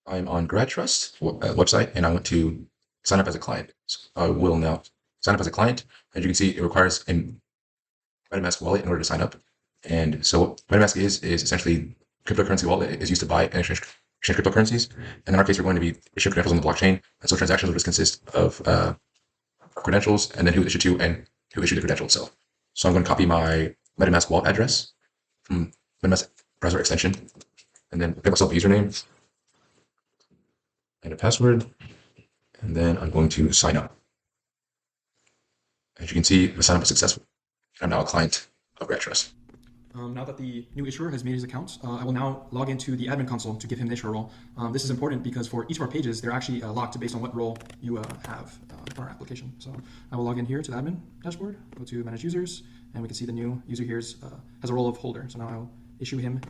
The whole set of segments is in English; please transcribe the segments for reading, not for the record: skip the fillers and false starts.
I'm on GradTrust website, and I want to sign up as a client. So I will now sign up as a client. As you can see, it requires a MetaMask wallet in order to sign up. And so what MetaMask is essentially cryptocurrency wallet. It is used to buy and exchange cryptocurrencies. And in our case, we're going to be issuing credentials on the blockchain. And so transactions will just consist of credentials and then who issued to and who issued the credential itself. So I'm going to copy my MetaMask wallet address from MetaMask browser extension, and then give myself a username and a password, and then I'm going to sign up. As you can see, the sign up is successful. I'm now a client of GradTrust. Now that the new issuer has made his account, I will now log into the admin console to give him the issuer role. This is important because for each of our pages, they're actually locked based on what role you have for our application. So I will log in here to the admin dashboard, go to manage users, and we can see the new user here has a role of holder. So now I'll issue him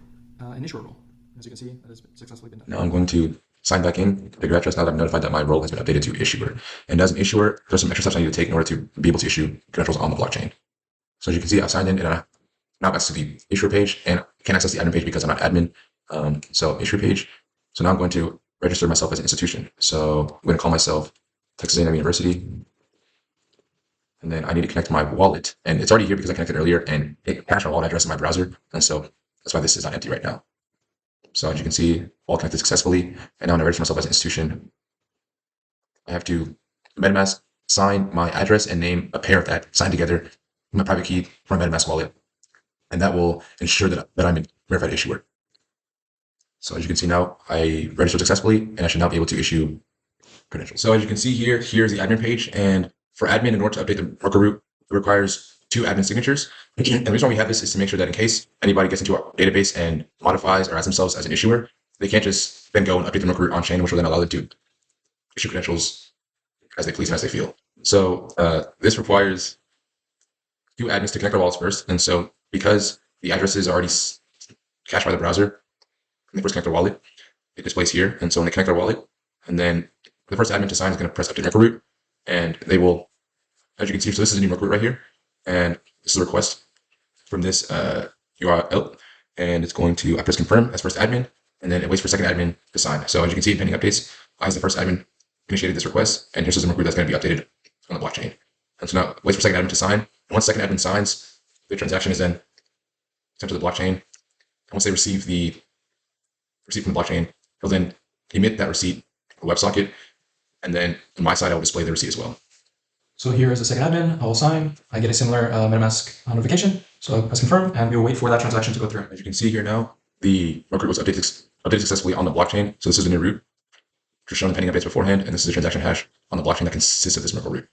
an issuer role. As you can see, that has successfully been done. Now I'm going to sign back in to GradTrust now that I'm notified that my role has been updated to issuer. And as an issuer, there's some extra steps I need to take in order to be able to issue credentials on the blockchain. So as you can see, I've signed in and I now access the issuer page, and I can't access the admin page because I'm not admin. So issuer page. So now I'm going to register myself as an institution. So I'm going to call myself Texas A&M University. And then I need to connect my wallet. And it's already here because I connected earlier and it hashed my wallet address in my browser. And so that's why this is not empty right now. So as you can see, all connected successfully. And now when I register myself as an institution, I have to MetaMask sign my address and name, a pair of that signed together, my private key for my MetaMask wallet. And that will ensure that I'm a verified issuer. So as you can see now, I registered successfully, and I should now be able to issue credentials. So as you can see here, here's the admin page. And for admin, in order to update the broker root, it requires 2 admin signatures. And the reason why we have this is to make sure that in case anybody gets into our database and modifies or adds themselves as an issuer, they can't just then go and update the broker root on chain, which will then allow them to issue credentials as they please and as they feel. So this requires 2 admins to connect their wallets first. And so because the addresses are already cached by the browser, when they first connect their wallet, it displays here. And so when they connect their wallet, and then the first admin to sign is going to press update broker root, and they will, as you can see, so this is a new broker root right here, and this is a request from this URL, and it's going to, I press confirm as first admin, and then it waits for second admin to sign. So as you can see, pending updates, I as the first admin initiated this request, and here's the broker root that's going to be updated on the blockchain. And so now it waits for second admin to sign. And once second admin signs, the transaction is then sent to the blockchain. And once they receive the receipt from the blockchain, he'll then emit that receipt to WebSocket, and then on my side, I will display the receipt as well. So here is the second admin. I will sign. I get a similar MetaMask notification. So I press confirm, and we will wait for that transaction to go through. As you can see here now, the broker root was updated successfully on the blockchain. So this is the new root, just shown the pending updates beforehand, and this is the transaction hash on the blockchain that consists of this broker root.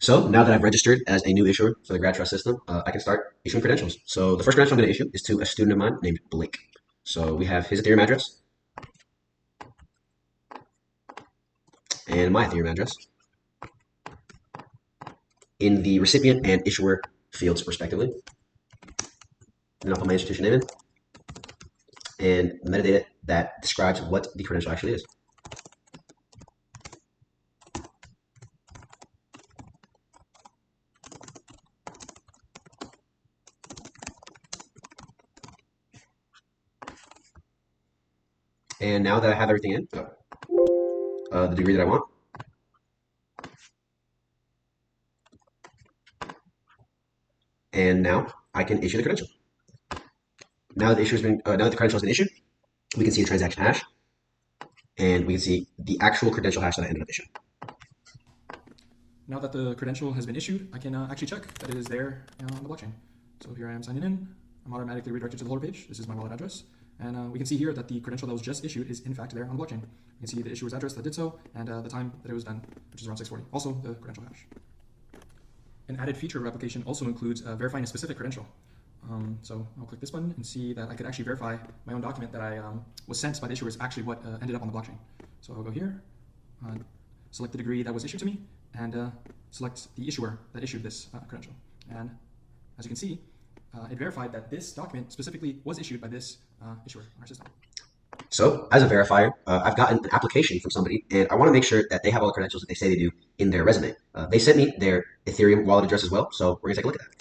So now that I've registered as a new issuer for the GradTrust system, I can start issuing credentials. So the first credential I'm going to issue is to a student of mine named Blake. So we have his Ethereum address and my Ethereum address in the recipient and issuer fields respectively. Then I'll put my institution name in and the metadata that describes what the credential actually is. And now that I have everything in, the degree that I want, and now I can issue the credential. Now that the credential has been issued, we can see the transaction hash, and we can see the actual credential hash that I ended up issuing. Now that the credential has been issued, I can actually check that it is there on the blockchain. So here I am signing in. I'm automatically redirected to the holder page. This is my wallet address. And we can see here that the credential that was just issued is in fact there on the blockchain. You can see the issuer's address that did so, and the time that it was done, which is around 6:40. Also the credential hash. An added feature of our application also includes verifying a specific credential. So I'll click this button and see that I could actually verify my own document that I was sent by the issuer is actually what ended up on the blockchain. So I'll go here, select the degree that was issued to me, and select the issuer that issued this credential. And as you can see, it verified that this document specifically was issued by this issuer in our system. So as a verifier, I've gotten an application from somebody, and I want to make sure that they have all the credentials that they say they do in their resume. They sent me their Ethereum wallet address as well, so we're going to take a look at that.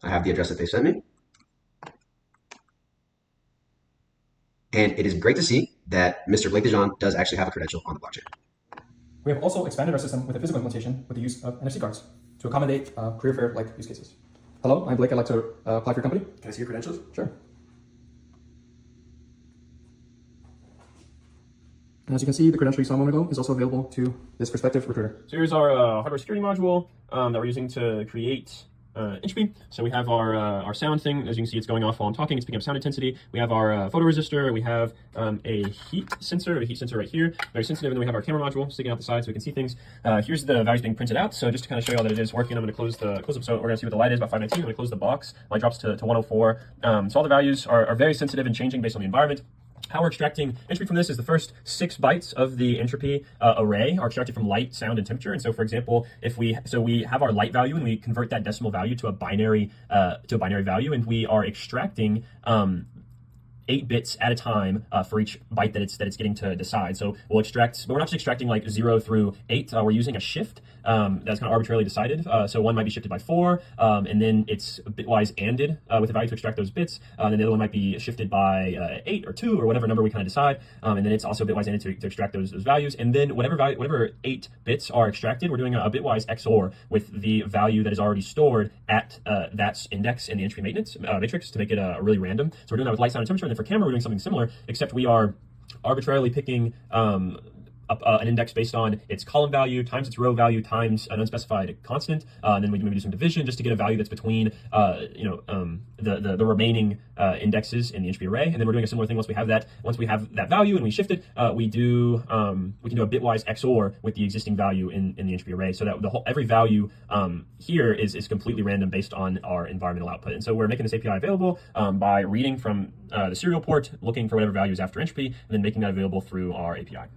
I have the address that they sent me. And it is great to see that Mr. Blake Dejohn does actually have a credential on the blockchain. We have also expanded our system with a physical implementation with the use of NFC cards to accommodate career fair-like use cases. Hello, I'm Blake. I'd like to apply for your company. Can I see your credentials? Sure. And as you can see, the credential you saw a moment ago is also available to this prospective recruiter. So here's our hardware security module that we're using to create Entropy. So we have our sound thing. As you can see, it's going off while I'm talking. It's picking up sound intensity. We have our photo resistor. We have a heat sensor right here, very sensitive. And then we have our camera module sticking out the side so we can see things. Here's the values being printed out. So just to kind of show you all that it is working, I'm going to close them. So we're going to see what the light is about 519. I'm going to close the box. Light drops to 104. So all the values are very sensitive and changing based on the environment. How we're extracting entropy from this is the first 6 bytes of the entropy array are extracted from light, sound, and temperature. And so, for example, if we have our light value and we convert that decimal value to a binary value, and we are extracting 8 bits at a time for each byte that it's getting to decide. So we'll extract, but we're not just extracting like 0 through 8. We're using a shift that's kind of arbitrarily decided. So one might be shifted by 4, and then it's bitwise ANDed with the value to extract those bits. And then the other one might be shifted by 8 or 2 or whatever number we kind of decide. And then it's also bitwise ANDed to extract those values. And then whatever 8 bits are extracted, we're doing a bitwise XOR with the value that is already stored at that index in the entropy maintenance matrix to make it really random. So we're doing that with light, sound, and temperature. And then for camera, we're doing something similar, except we are arbitrarily picking an index based on its column value times its row value times an unspecified constant, and then we can maybe do some division just to get a value that's between the remaining indexes in the entropy array. And then we're doing a similar thing once we have that value and we shift it, we can do a bitwise XOR with the existing value in the entropy array, so that every value here is completely random based on our environmental output. And so we're making this API available by reading from the serial port, looking for whatever value is after entropy, and then making that available through our API.